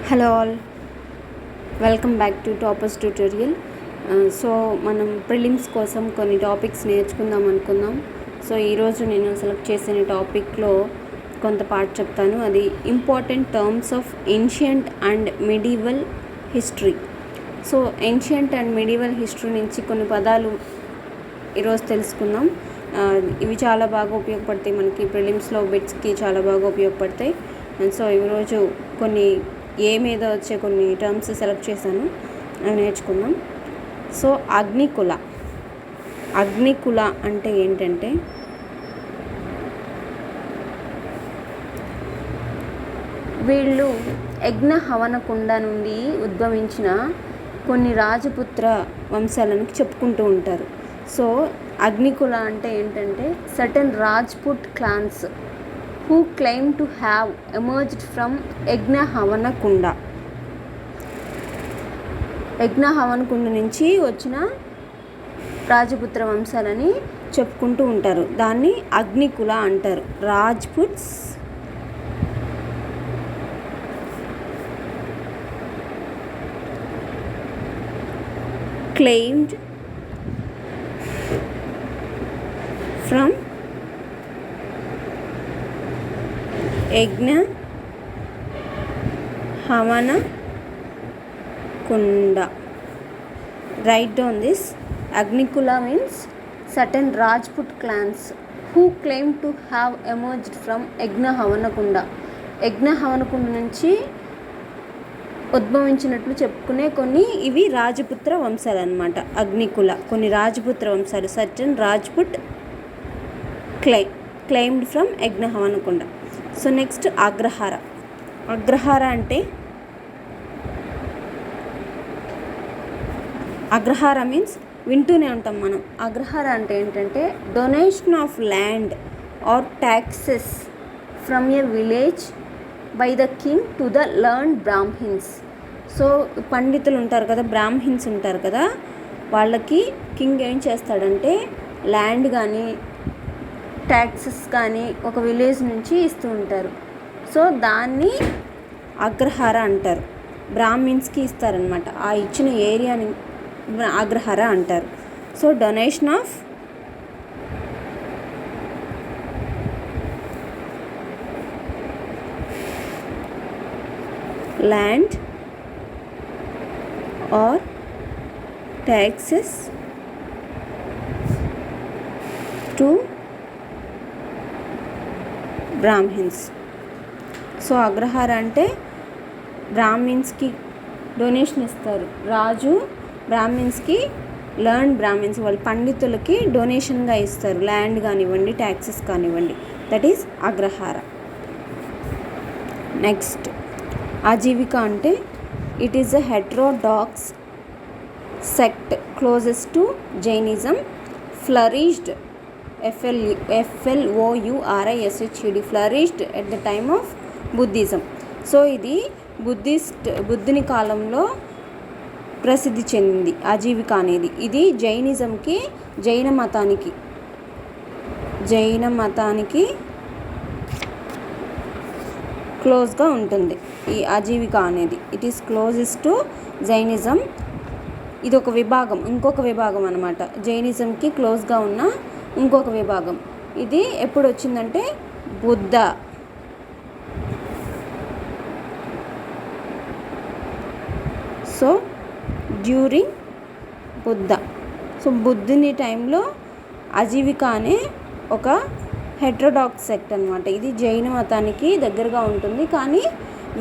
Hello all, welcome back to toppers tutorial. So మనం prelims కోసం కొన్ని టాపిక్స్ నేర్చుకుందాం అనుకుందాం. సో ఈరోజు నేను సెలెక్ట్ చేసిన టాపిక్లో కొంత పార్ట్ చెప్తాను. అది important terms of ancient and medieval history. So ancient and medieval history నుంచి కొన్ని పదాలు ఈరోజు తెలుసుకుందాం. ఇవి చాలా బాగా ఉపయోగపడతాయి, మనకి ప్రిలిమ్స్లో బిట్స్కి చాలా బాగా ఉపయోగపడతాయి. సో ఈరోజు కొన్ని ఏ మీద వచ్చే కొన్ని టర్మ్స్ సెలెక్ట్ చేశాను, అవి నేర్చుకుందాం. సో అగ్నికుల అంటే ఏంటంటే వీళ్ళు యజ్ఞ హవనకుండ నుండి ఉద్భవించిన కొన్ని రాజపుత్ర వంశాలను చెప్పుకుంటూ ఉంటారు. సో అగ్నికుల అంటే ఏంటంటే certain Rajput clans who claim to have emerged from యజ్ఞ హవనకుండ నుంచి వచ్చిన రాజపుత్ర వంశాలని చెప్పుకుంటూ ఉంటారు. దాన్ని అగ్నికుల అంటారు. రాజ్పుట్స్ claimed from యజ్ఞ హవనకుండ. Write down this. Agnikula means certain Rajput clans who claim to have emerged from యజ్ఞ హవనకుండ. యజ్ఞ హవనకుండ నుంచి ఉద్భవించినట్లు చెప్పుకునే ఇవి రాజపుత్ర వంశాలు అన్నమాట. అగ్నికుల కొన్ని రాజపుత్ర వంశాలు, సర్టన్ రాజ్పుట్ క్లెయిమ్డ్ ఫ్రమ్ యజ్ఞ హవనకుండ. సో నెక్స్ట్ అగ్రహార అంటే అగ్రహార మీన్స్ వింటూనే ఉంటాం మనం. అగ్రహార అంటే ఏంటంటే donation of land or taxes from a village by the king to the learned Brahmins. So పండితులు ఉంటారు కదా, బ్రాహ్మిన్స్ ఉంటారు కదా, వాళ్ళకి కింగ్ ఏం చేస్తాడంటే ల్యాండ్ కానీ ట్యాక్సెస్ కానీ ఒక విలేజ్ నుంచి ఇస్తూ ఉంటారు. సో దాన్ని అగ్రహార అంటారు. బ్రాహ్మిన్స్కి ఇస్తారనమాట, ఆ ఇచ్చిన ఏరియాని అగ్రహార అంటారు. So donation of land or taxes to Brahmins. So agrahara అంటే బ్రాహ్మిన్స్కి డొనేషన్ ఇస్తారు. రాజు బ్రాహ్మిన్స్కి, లర్న్ బ్రాహ్మిన్స్ వాళ్ళ పండితులకి డొనేషన్గా ఇస్తారు, ల్యాండ్ కానివ్వండి ట్యాక్సెస్ కానివ్వండి. That is agrahara. Next Ajivika అంటే it is a heterodox sect closest to Jainism, flourished FLOURISHED flourished at the time of Buddhism. So ఇది బుద్ధుని కాలంలో ప్రసిద్ధి చెందింది ఆజీవిక అనేది. ఇది జైన మతానికి క్లోజ్గా ఉంటుంది ఈ ఆజీవిక అనేది. It is closest to Jainism. ఇది ఒక విభాగం, ఇంకొక విభాగం అన్నమాట. జైనిజంకి క్లోజ్గా ఉన్న ఇంకొక విభాగం. ఇది ఎప్పుడు వచ్చిందంటే Buddha. So during Buddha. So బుద్ధుని టైంలో ఆజీవిక అనే ఒక హెట్రోడాక్స్ సెక్ట్ అనమాట. ఇది జైన మతానికి దగ్గరగా ఉంటుంది, కానీ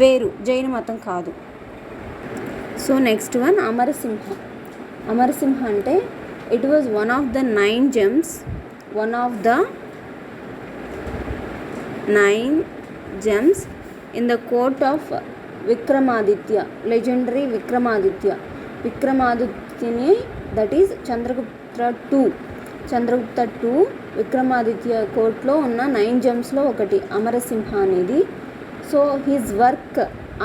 వేరు, జైన మతం కాదు. సో నెక్స్ట్ వన్ అమరసింహ అంటే it was one of the 9 gems in the court of Vikramaditya, legendary విక్రమాదిత్యని, that is Chandragupta II Vikramaditya కోర్ట్లో ఉన్న 9 gems ఒకటి అమరసింహ అనేది. So his work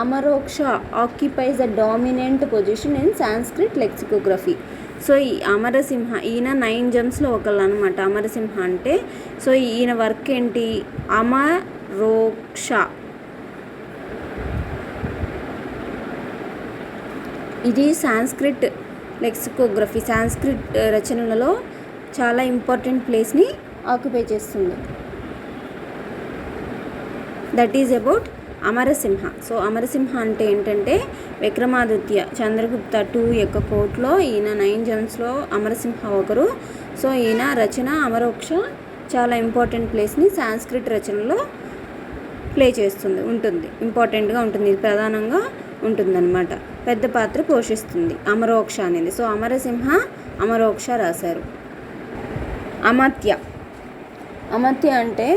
Amarakosha occupies a dominant position in Sanskrit lexicography. So ఈ అమరసింహ ఈయన 9 gems ఒకళ్ళు అనమాట. అమరసింహ అంటే సో ఈయన వర్క్ ఏంటి, అమరోక్ష ఇది సాంస్క్రిట్ లెక్సికోగ్రఫీ, సాంస్క్రిట్ రచనలలో చాలా ఇంపార్టెంట్ ప్లేస్ని ఆక్యుపై చేస్తుంది. That is about Amarasimha. So Amarasimha అంటే ఏంటంటే విక్రమాదిత్య చంద్రగుప్త 2 యొక్క కోర్టులో ఈయన 9 జన్స్లో అమరసింహ ఒకరు. సో ఈయన రచన అమరోక్ష చాలా ఇంపార్టెంట్ ప్లేస్ని సాంస్క్రిట్ రచనలో ప్లే చేస్తుంది, ఇంపార్టెంట్గా ఉంటుంది, ఇది ప్రధానంగా ఉంటుందన్నమాట, పెద్ద పాత్ర పోషిస్తుంది అమరోక్ష అనేది. సో అమరసింహ అమరోక్ష రాశారు. అమత్య అంటే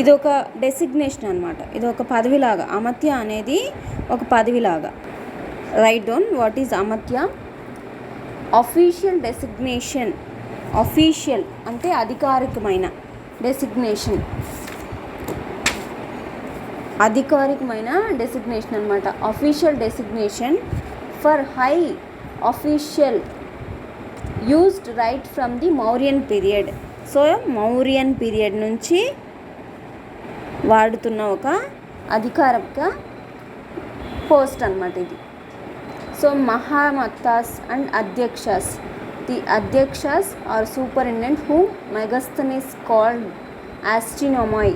ఇది ఒక డెసిగ్నేషన్ అనమాట, ఇది ఒక పదవిలాగా. అమత్య అనేది ఒక పదవిలాగా. Right down what is amatya. Official designation. Official అంటే అధికారికమైన, డెసిగ్నేషన్ అధికారికమైన డెసిగ్నేషన్ అనమాట. Official designation for high official used right from the Mauryan period. So Mauryan period నుంచి వాడుతున్న ఒక అధికారిక పోస్ట్ అనమాట ఇది. So Mahamattas and Adhyakshas. The Adhyakshas are superintendent whom Megasthenes called astronomoi.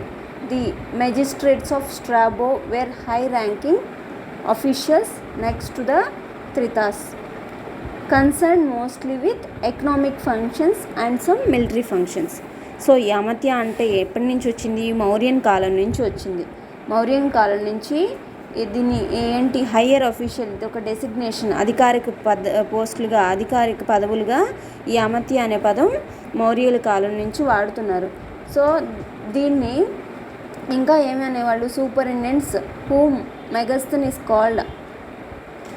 The magistrates of Strabo were high-ranking officials next to the Tritas, concerned mostly with economic functions and some military functions. So ఈ అమత్య అంటే ఎప్పటి నుంచి వచ్చింది? మౌర్యన్ కాలం నుంచి వచ్చింది. మౌర్యన్ కాలం నుంచి దీన్ని ఏంటి హయ్యర్ అఫీషియల్, ఇది ఒక డెసిగ్నేషన్, అధికారిక పోస్టులుగా, అధికారిక పదవులుగా ఈ అమత్య అనే పదం మౌర్యుల కాలం నుంచి వాడుతున్నారు. సో దీన్ని ఇంకా ఏమి అనేవాళ్ళు? Superintendents whom Megasthenes called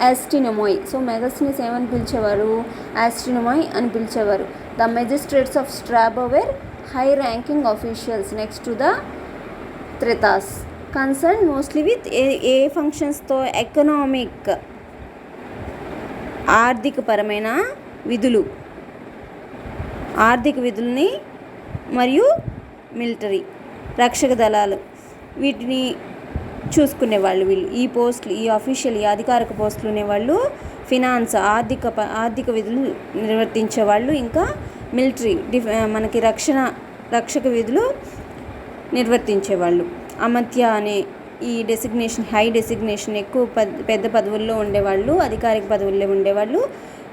astronomoi. So Megasthenes ఏమని పిలిచేవారు? యాస్ట్రోనమోయ్ అని పిలిచేవారు. The magistrates of Strabo were high ranking officials next to the త్రెతాస్, కన్సర్న్ మోస్ట్లీ విత్ ఏ ఫంక్షన్స్తో? ఎకనామిక్, ఆర్థికపరమైన విధులు, ఆర్థిక విధుల్ని మరియు మిలిటరీ, రక్షక దళాలు, వీటిని చూసుకునేవాళ్ళు వీళ్ళు. ఈ పోస్టులు, ఈ అఫీషియల్, ఈ అధికారిక పోస్టులు ఉండేవాళ్ళు. ఫినాన్స్, ఆర్థిక విధులు నిర్వర్తించేవాళ్ళు. ఇంకా మిలిటరీ, మనకి రక్షక విధులు నిర్వర్తించేవాళ్ళు. అమత్య అనే ఈ డెసిగ్నేషన్, హై డెసిగ్నేషన్, ఎక్కువ పెద్ద పదవుల్లో ఉండేవాళ్ళు, అధికారిక పదవుల్లో ఉండేవాళ్ళు.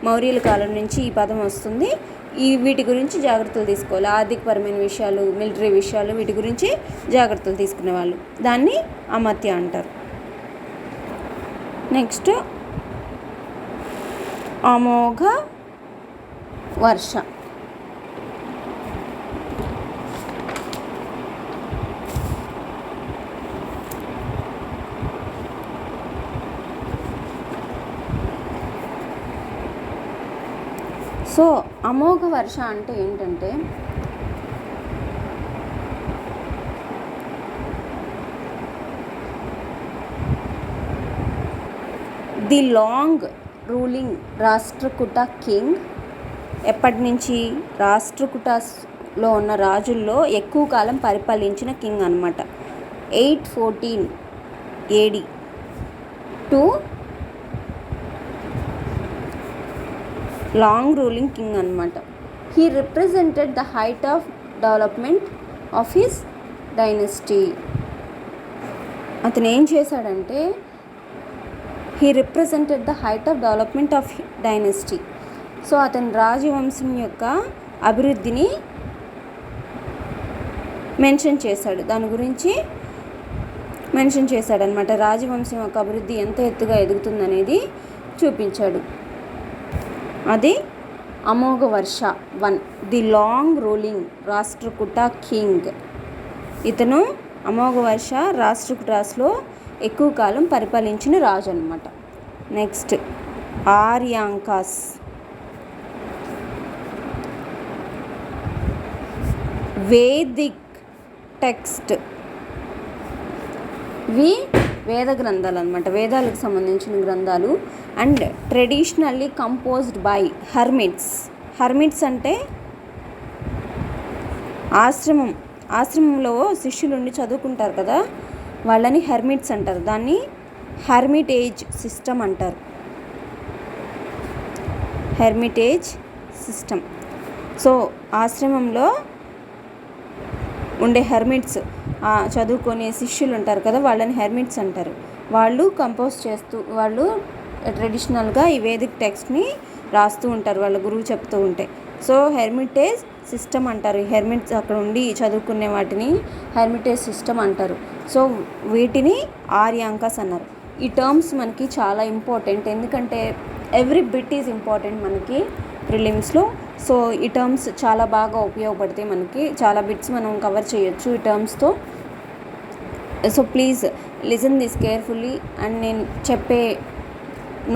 మౌర్యుల కాలం నుంచి ఈ పదం వస్తుంది. వీటి గురించి జాగ్రత్తలు తీసుకోవాలి. ఆర్థికపరమైన విషయాలు, మిలిటరీ విషయాలు, వీటి గురించి జాగ్రత్తలు తీసుకునేవాళ్ళు. దాన్ని అమత్య అంటారు. నెక్స్ట్ అమోఘ వర్ష. సో అమోఘ వర్ష అంటే ఏంటంటే the long ruling Rashtrakuta king. ఎప్పటి నుంచి? రాష్ట్రకూటలో ఉన్న రాజుల్లో ఎక్కువ కాలం పరిపాలించిన కింగ్ అనమాట. 814 AD to long ruling king అనమాట. He represented the height of development of his dynasty. అతను ఏం చేశాడంటే he represented the height of development of dynasty. So అతని రాజవంశం యొక్క అభివృద్ధిని మెన్షన్ చేశాడు, దాని గురించి మెన్షన్ చేశాడనమాట. రాజవంశం యొక్క అభివృద్ధి ఎంత ఎత్తుగా ఎదుగుతుందనేది చూపించాడు. అది Amoghavarsha 1. The long ruling Rashtrakuta king. ఇతను అమోఘ వర్ష రాష్ట్రకూటాస్లో ఎక్కువ కాలం పరిపాలించిన రాజు అనమాట. నెక్స్ట్ ఆర్యాంకాస్. Vedic text. ఇవి వేద గ్రంథాలు అనమాట, వేదాలకు సంబంధించిన గ్రంథాలు. And traditionally composed by hermits. Hermits అంటే ఆశ్రమంలో శిష్యులు ఉండి చదువుకుంటారు కదా, వాళ్ళని హెర్మిట్స్ అంటారు. దాన్ని హెర్మిటేజ్ సిస్టమ్ అంటారు. Hermitage system. సో ఆశ్రమంలో ఉండే హెర్మిట్స్, చదువుకునే శిష్యులు ఉంటారు కదా, వాళ్ళని హెర్మిట్స్ అంటారు. వాళ్ళు కంపోజ్ చేస్తూ, వాళ్ళు ట్రెడిషనల్గా ఈ వేదిక్ టెక్స్ట్ని రాస్తూ ఉంటారు వాళ్ళ గురువు చెప్తూ ఉంటే. సో హెర్మిటేజ్ సిస్టమ్ అంటారు. హెర్మిట్స్ అక్కడ ఉండి చదువుకునే వాటిని హెర్మిటేజ్ సిస్టమ్ అంటారు. సో వీటిని ఆర్యాంకాస్ అన్నారు. ఈ టర్మ్స్ మనకి చాలా ఇంపార్టెంట్, ఎందుకంటే ఎవ్రీ బిట్ ఈజ్ ఇంపార్టెంట్ మనకి ప్రిలిమ్స్లో. సో ఈ టర్మ్స్ చాలా బాగా ఉపయోగపడతాయి మనకి. చాలా బిట్స్ మనం కవర్ చేయొచ్చు ఈ టర్మ్స్తో. So please listen this carefully. And నేను చెప్పే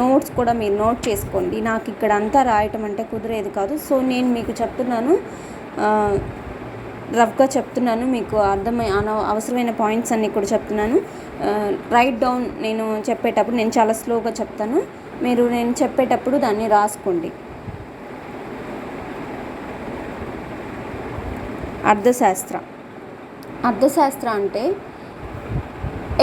నోట్స్ కూడా మీరు నోట్ చేసుకోండి. నాకు ఇక్కడ అంతా రాయటం అంటే కుదిరేది కాదు. సో నేను మీకు చెప్తున్నాను, రఫ్గా చెప్తున్నాను, మీకు అవసరమైన పాయింట్స్ అన్నీ కూడా చెప్తున్నాను. Right down. నేను చెప్పేటప్పుడు నేను చాలా స్లోగా చెప్తాను, మీరు నేను చెప్పేటప్పుడు దాన్ని రాసుకోండి. అర్థశాస్త్ర. అర్థశాస్త్ర అంటే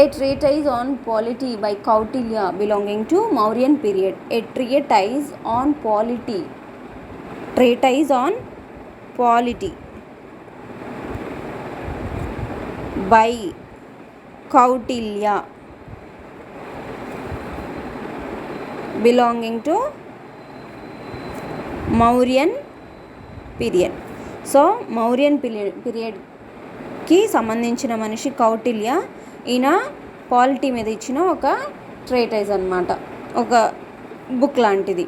A treatise on polity by Kautilya belonging to Mauryan period. A treatise on polity. Treatise on polity by Kautilya belonging to Mauryan period. So Mauryan పీరియడ్కి సంబంధించిన మనిషి కౌటిల్య. ఈయన పాలిటీ మీద ఇచ్చిన ఒక ట్రేటైజ్ అనమాట, ఒక బుక్ లాంటిది,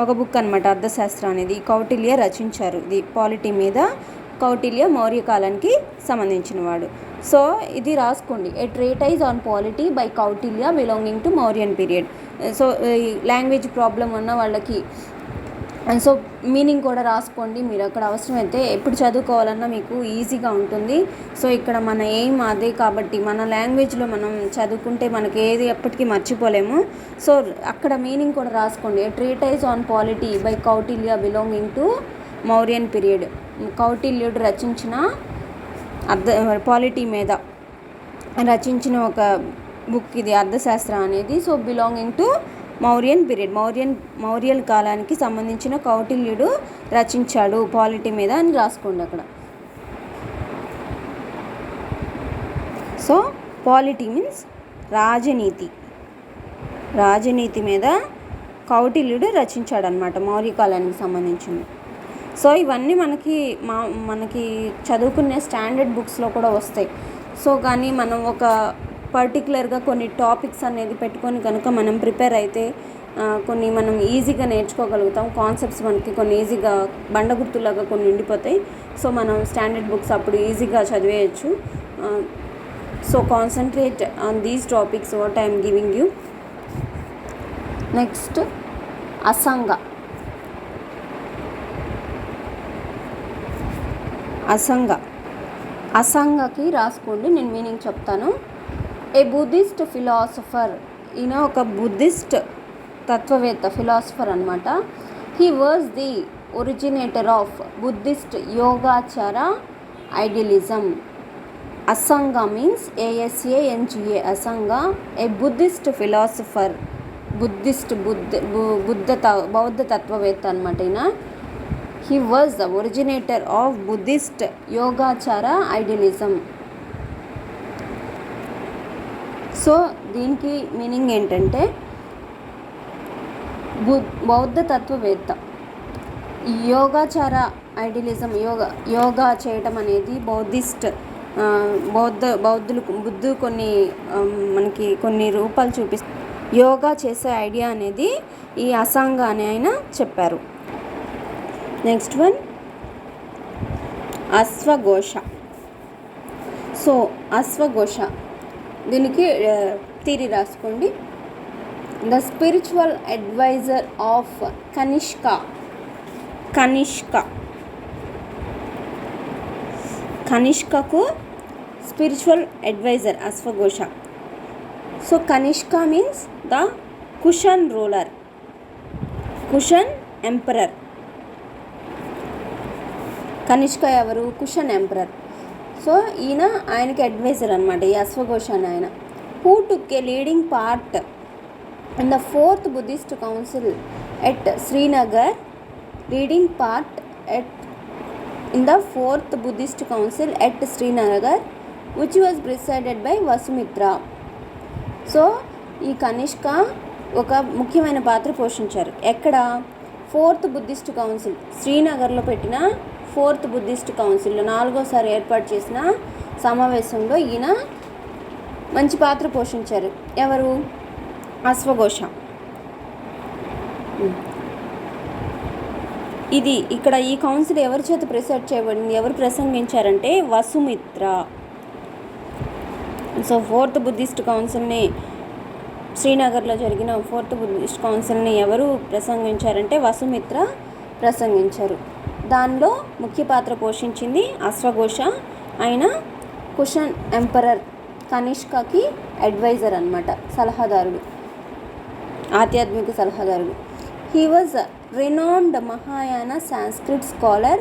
ఒక బుక్ అనమాట అర్థశాస్త్రం అనేది. కౌటిల్య రచించారు ఇది పాలిటీ మీద. కౌటిల్య మౌర్య కాలానికి సంబంధించిన వాడు. సో ఇది రాసుకోండి, a treatise on polity by Kautilya belonging to Mauryan period. So language problem ఉన్న వాళ్ళకి సో మీనింగ్ కూడా రాసుకోండి మీరు. అక్కడ అవసరమైతే ఎప్పుడు చదువుకోవాలన్నా మీకు ఈజీగా ఉంటుంది. సో ఇక్కడ మన ఎయిమ్ అదే కాబట్టి మన లాంగ్వేజ్లో మనం చదువుకుంటే మనకి ఏది ఎప్పటికీ మర్చిపోలేము. సో అక్కడ మీనింగ్ కూడా రాసుకోండి. Treatise on polity by Kautilya belonging to Mauryan period. కౌటిల్యుడు రచించిన పాలిటీ మీద రచించిన ఒక బుక్ ఇది అర్థశాస్త్రం అనేది. So belonging to Mauryan period. Mauryan కాలానికి సంబంధించిన కౌటిల్యుడు రచించాడు పాలిటీ మీద అని రాసుకోండి అక్కడ. సో పాలిటీ మీన్స్ రాజనీతి. రాజనీతి మీద కౌటిల్యుడు రచించాడు అనమాట, మౌర్య కాలానికి సంబంధించింది. సో ఇవన్నీ మనకి చదువుకునే స్టాండర్డ్ బుక్స్లో కూడా వస్తాయి. సో కానీ మనం ఒక పర్టికులర్గా కొన్ని టాపిక్స్ అనేది పెట్టుకొని కనుక మనం ప్రిపేర్ అయితే కొన్ని మనం ఈజీగా నేర్చుకోగలుగుతాం. కాన్సెప్ట్స్ మనకి కొన్ని ఈజీగా బండగుర్తులాగా కొన్ని ఉండిపోతాయి. సో మనం స్టాండర్డ్ బుక్స్ అప్పుడు ఈజీగా చదివేయచ్చు. So concentrate on these topics what I'm giving you. Next Asanga. అసంగకి రాసుకోండి, నేను మీనింగ్ చెప్తాను. A Buddhist philosopher. ఈయన ఒక బుద్ధిస్ట్ తత్వవేత్త, ఫిలాసఫర్ అనమాట. He was the originator of Buddhist Yogachara idealism. Asanga means ASANGA, Asanga. A Buddhist philosopher, బౌద్ధ తత్వవేత్త అనమాట ఈయన. He was the originator of Buddhist Yogachara idealism. So దీనికి మీనింగ్ ఏంటంటే బౌద్ధ తత్వవేత్త. యోగాచార ఐడియలిజం, యోగా చేయటం అనేది బుద్ధుడు కొన్ని మనకి కొన్ని రూపాలు చూపిస్తారు. యోగా చేసే ఐడియా అనేది ఈ అసంగ అని ఆయన చెప్పారు. Next one అశ్వఘోష. సో అశ్వఘోష, దీనికి థియరీ రాసుకోండి. The spiritual advisor of కనిష్కకు spiritual advisor అశ్వఘోష. So Kanishka means the cushion ruler, cushion emperor. Kanishka ఎవరు? Cushion emperor. సో ఈయన ఆయనకి అడ్వైజర్ అనమాట, ఈ అశ్వఘోష అని ఆయన. Who took A leading part in the 4th Buddhist council at Srinagar, leading part in the 4th Buddhist Council at Srinagar, which was presided by Vasumitra. So ఈ కనిష్క ఒక ముఖ్యమైన పాత్ర పోషించారు. ఎక్కడ? 4th బుద్ధిస్ట్ కౌన్సిల్, శ్రీనగర్లో పెట్టిన 4th బుద్ధిస్ట్ కౌన్సిల్లో 4వసారి ఏర్పాటు చేసిన సమావేశంలో ఈయన మంచి పాత్ర పోషించారు. ఎవరు? అశ్వఘోష. ఇది ఇక్కడ ఈ కౌన్సిల్ ఎవరి చేత ప్రిసైడ్ చేయబడింది, ఎవరు ప్రసంగించారంటే వసుమిత్ర. సో 4th బుద్ధిస్ట్ కౌన్సిల్ని, శ్రీనగర్లో జరిగిన 4th బుద్ధిస్ట్ కౌన్సిల్ని ఎవరు ప్రసంగించారంటే వసుమిత్ర ప్రసంగించారు. దానిలో ముఖ్య పాత్ర పోషించింది అశ్వఘోష. ఆయన కుషన్ ఎంపరర్ కనిష్కకి అడ్వైజర్ అన్నమాట, సలహాదారుడు, ఆధ్యాత్మిక సలహాదారుడు. He was a renowned Mahayana Sanskrit scholar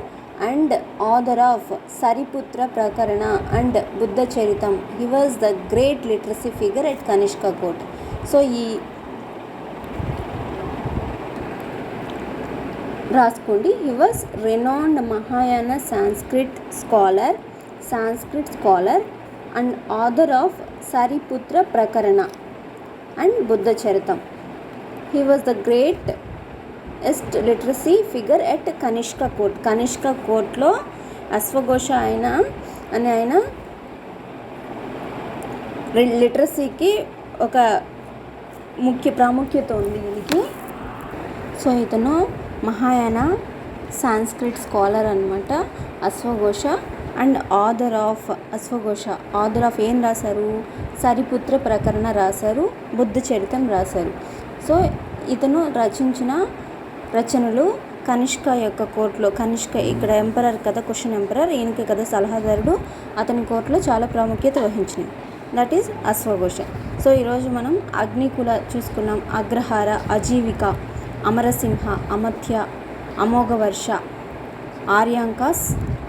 and author of Sariputra Prakarana and Buddha Charitam. He was the great literacy figure at Kanishka court. So ఈ రాసుకోండి. He was renowned Mahayana Sanskrit scholar and author of Sariputra Prakarana and Buddha Charitam. He was the great literacy figure at Kanishka court. Kanishka కోర్ట్లో అశ్వఘోష ఆయన లిటరసీకి ఒక ముఖ్య ప్రాముఖ్యత ఉంది ఈయనకి. సో ఇతను మహాయాన సాంస్క్రిట్ స్కాలర్ అనమాట అశ్వఘోష. అండ్ ఆథర్ ఆఫ్ ఏం రాశారు? సరిపుత్ర ప్రకరణ రాశారు, బుద్ధ చరితం రాశారు. సో ఇతను రచించిన రచనలు కనిష్క యొక్క కోర్టులో, కనిష్క ఇక్కడ ఎంపరర్ కదా, క్వశ్చన్ ఎంపరర్, ఈయనకి కదా సలహాదారుడు, అతని కోర్టులో చాలా ప్రాముఖ్యత వహించినవి. దట్ ఈజ్ అశ్వఘోష. సో ఈరోజు మనం అగ్నికుల చూసుకున్నాం. అగ్రహార, అజీవిక, అమరసింహ, అమథ్య, అమోఘవర్ష, ఆర్యాంకాస్,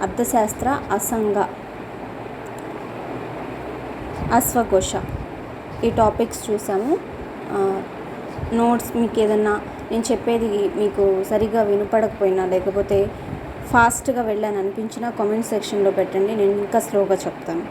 అర్థశాస్త్ర, అసంగ, అశ్వఘోష, ఈ టాపిక్స్ చూసాము. నోట్స్ మీకు ఏదన్నా నేను చెప్పేది మీకు సరిగా వినపడకపోయినా, లేకపోతే ఫాస్ట్గా వెళ్ళాను అనిపించినా కామెంట్ సెక్షన్లో పెట్టండి, నేను ఇంకా స్లోగా చెప్తాను.